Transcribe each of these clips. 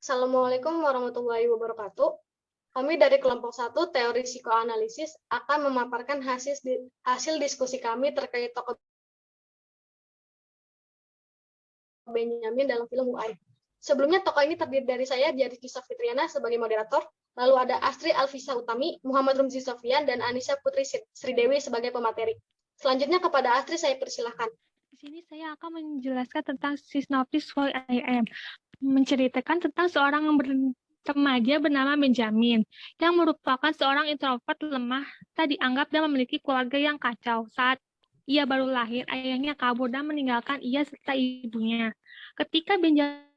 Assalamualaikum warahmatullahi wabarakatuh. Kami dari kelompok 1 teori psikoanalisis akan memaparkan hasil diskusi kami terkait tokoh Benjamin dalam film UI. Sebelumnya tokoh ini terdiri dari saya, Diari Kisah Fitriana sebagai moderator, lalu ada Astri Alfisa Utami, Muhammad Rumzi Sofyan, dan Anissa Putri Sridewi sebagai pemateri. Selanjutnya kepada Astri saya persilahkan. Di sini saya akan menjelaskan tentang Synopsis Who I Am, menceritakan tentang seorang remaja bernama Benjamin, yang merupakan seorang introvert lemah, tak dianggap dan memiliki keluarga yang kacau. Saat ia baru lahir, ayahnya kabur dan meninggalkan ia serta ibunya. Ketika Benjamin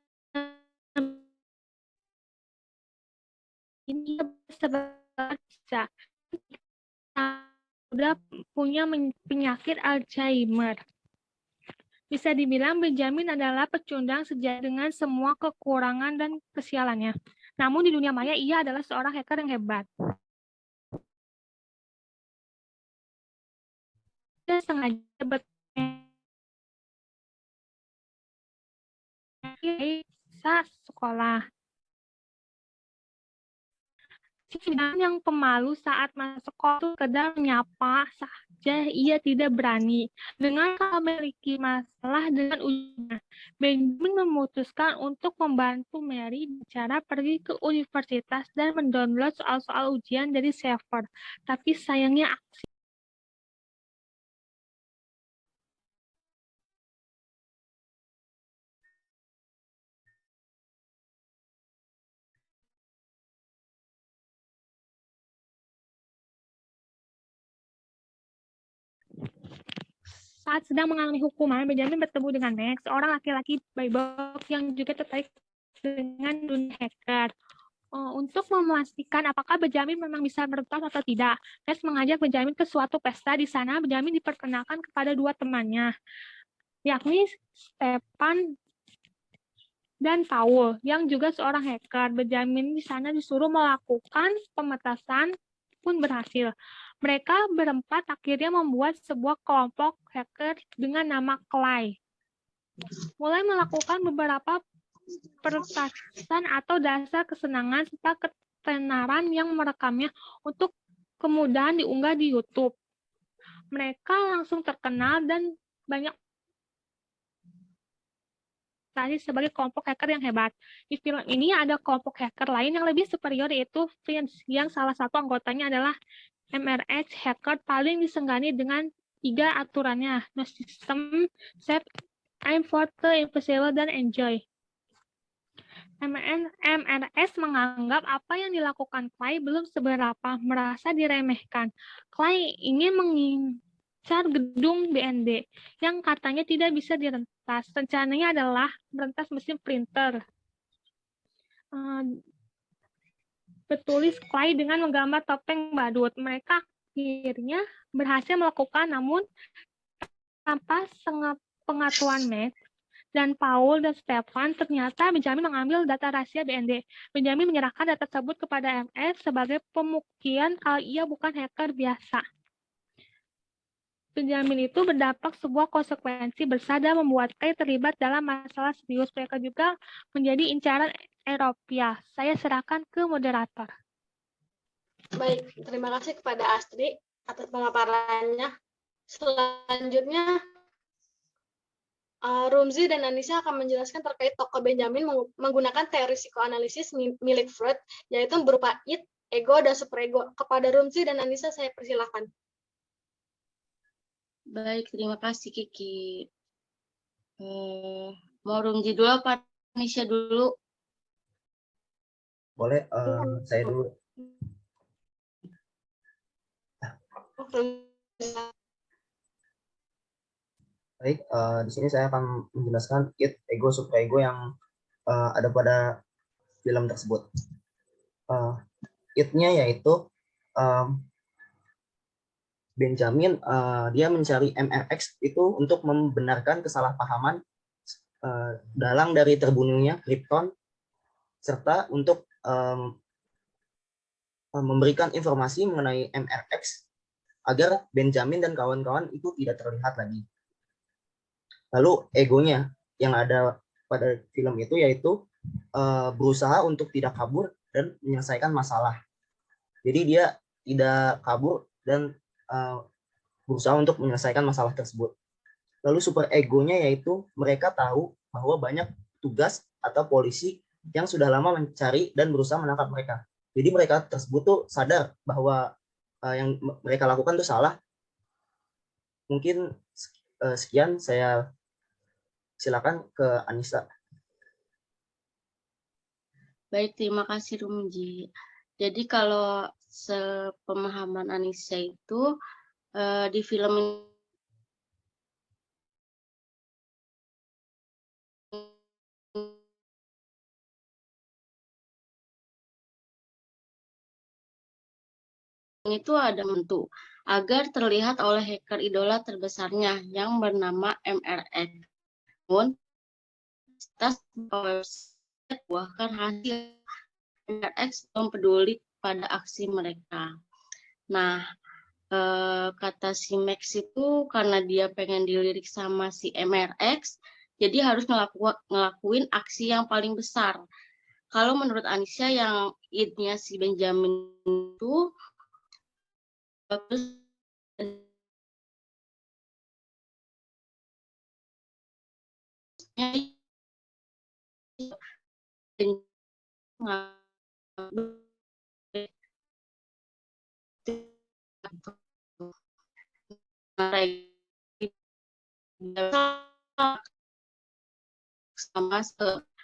ini berbaca, sudah punya penyakit Alzheimer. Bisa dibilang Benjamin adalah pecundang sejati dengan semua kekurangan dan kesialannya. Namun di dunia maya ia adalah seorang hacker yang hebat. Dia sengaja saat sekolah. Yang pemalu saat masuk sekolah itu sekedar menyapa saja, ia tidak berani. Dengan memiliki masalah dengan ujian, Benjamin memutuskan untuk membantu Mary cara pergi ke universitas dan mendownload soal-soal ujian dari server. Tapi sayangnya saat sedang mengalami hukuman, Benjamin bertemu dengan Max, seorang laki-laki baik yang juga tertarik dengan dunia hacker. Untuk memastikan apakah Benjamin memang bisa merentas atau tidak, Max mengajak Benjamin ke suatu pesta. Di sana, Benjamin diperkenalkan kepada dua temannya, yakni Stefan dan Paul, yang juga seorang hacker. Benjamin di sana disuruh melakukan pemetasan, pun berhasil. Mereka berempat akhirnya membuat sebuah kelompok hacker dengan nama Clay. Mulai melakukan beberapa peretasan atau dasar kesenangan serta ketenaran yang merekamnya untuk kemudahan diunggah di YouTube. Mereka langsung terkenal dan banyak tadi sebagai kelompok hacker yang hebat. Di film ini ada kelompok hacker lain yang lebih superior, yaitu Vince, yang salah satu anggotanya adalah MRX hacker paling disenggani dengan 3 aturannya: no system, save, aim for the impossible, dan enjoy. MRS menganggap apa yang dilakukan Clay belum seberapa, merasa diremehkan. Clay ingin mengincar gedung BND yang katanya tidak bisa direntas. Rencananya adalah merentas mesin printer. Bertulis Clay dengan menggambar topeng badut. Mereka akhirnya berhasil melakukan, namun tanpa pengetahuan Max dan Paul dan Stefan, ternyata Benjamin mengambil data rahasia BND. Benjamin menyerahkan data tersebut kepada MS sebagai pembuktian kalau ia bukan hacker biasa. Benjamin itu berdampak sebuah konsekuensi besar dan membuat Clay terlibat dalam masalah serius. Mereka juga menjadi incaran Eropa. Saya serahkan ke moderator. Baik, terima kasih kepada Astri atas pemaparannya. Selanjutnya, Rumzi dan Anissa akan menjelaskan terkait tokoh Benjamin menggunakan teori psikoanalisis milik Freud, yaitu berupa id, ego, dan superego. Kepada Rumzi dan Anissa saya persilahkan. Baik, terima kasih Kiki. Mau Rumzi dulu apa Anissa dulu? Boleh, saya dulu. Baik, di sini saya akan menjelaskan id, ego, superego yang ada pada film tersebut. Id-nya yaitu Benjamin, dia mencari MRX itu untuk membenarkan kesalahpahaman dalang dari terbunuhnya Krypton, serta untuk memberikan informasi mengenai MRX agar Benjamin dan kawan-kawan itu tidak terlihat lagi. Lalu egonya yang ada pada film itu yaitu berusaha untuk tidak kabur dan menyelesaikan masalah. Jadi dia tidak kabur dan berusaha untuk menyelesaikan masalah tersebut. Lalu super egonya yaitu mereka tahu bahwa banyak tugas atau polisi yang sudah lama mencari dan berusaha menangkap mereka. Jadi mereka tersebut tuh sadar bahwa yang mereka lakukan itu salah. Mungkin sekian, saya silakan ke Anissa. Baik, terima kasih Rumji. Jadi kalau sepemahaman Anissa itu di film itu ada bentuk agar terlihat oleh hacker idola terbesarnya yang bernama MRX. Namun, tas website bahkan hasil MRX belum peduli pada aksi mereka. Nah, kata si Max itu karena dia pengen dilirik sama si MRX, jadi harus ngelakuin aksi yang paling besar. Kalau menurut Anissa yang id-nya si Benjamin itu bagus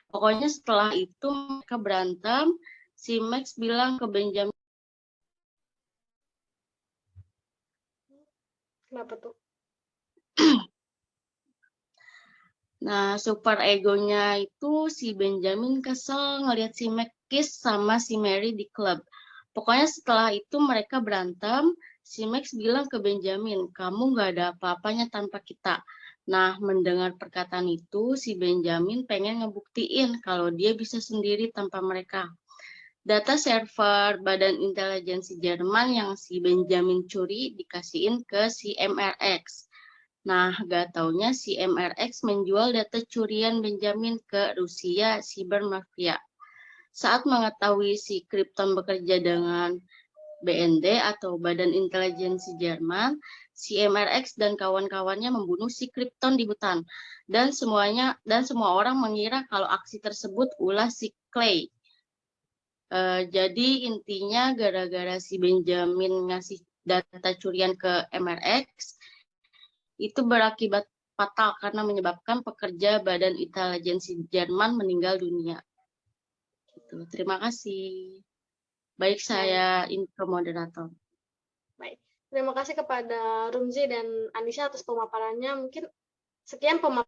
pokoknya setelah itu mereka berantem, si Max bilang ke Benjamin, Kenapa tuh? nah super egonya itu si Benjamin kesel ngelihat si Max kiss sama si Mary di klub. Pokoknya setelah itu mereka berantem, si Max bilang ke Benjamin, kamu gak ada apa-apanya tanpa kita. Nah, mendengar perkataan itu, si Benjamin pengen ngebuktiin kalau dia bisa sendiri tanpa mereka. Data server Badan Intelijensi Jerman yang si Benjamin curi dikasihin ke si MRX. Nah, gak taunya si MRX menjual data curian Benjamin ke Rusia Cyber Mafia. Saat mengetahui si Krypton bekerja dengan BND atau Badan Intelijensi Jerman, si MRX dan kawan-kawannya membunuh si Krypton di hutan. Dan semua orang mengira kalau aksi tersebut ulah si Clay. Jadi intinya gara-gara si Benjamin ngasih data curian ke MRX, itu berakibat fatal karena menyebabkan pekerja Badan Intelijensi Jerman meninggal dunia. Gitu. Terima kasih. Baik, saya info moderator. Baik. Terima kasih kepada Rumzi dan Anissa atas pemaparannya. Mungkin sekian pemaparan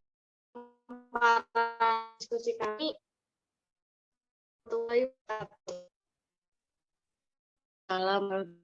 diskusi kami. Salam.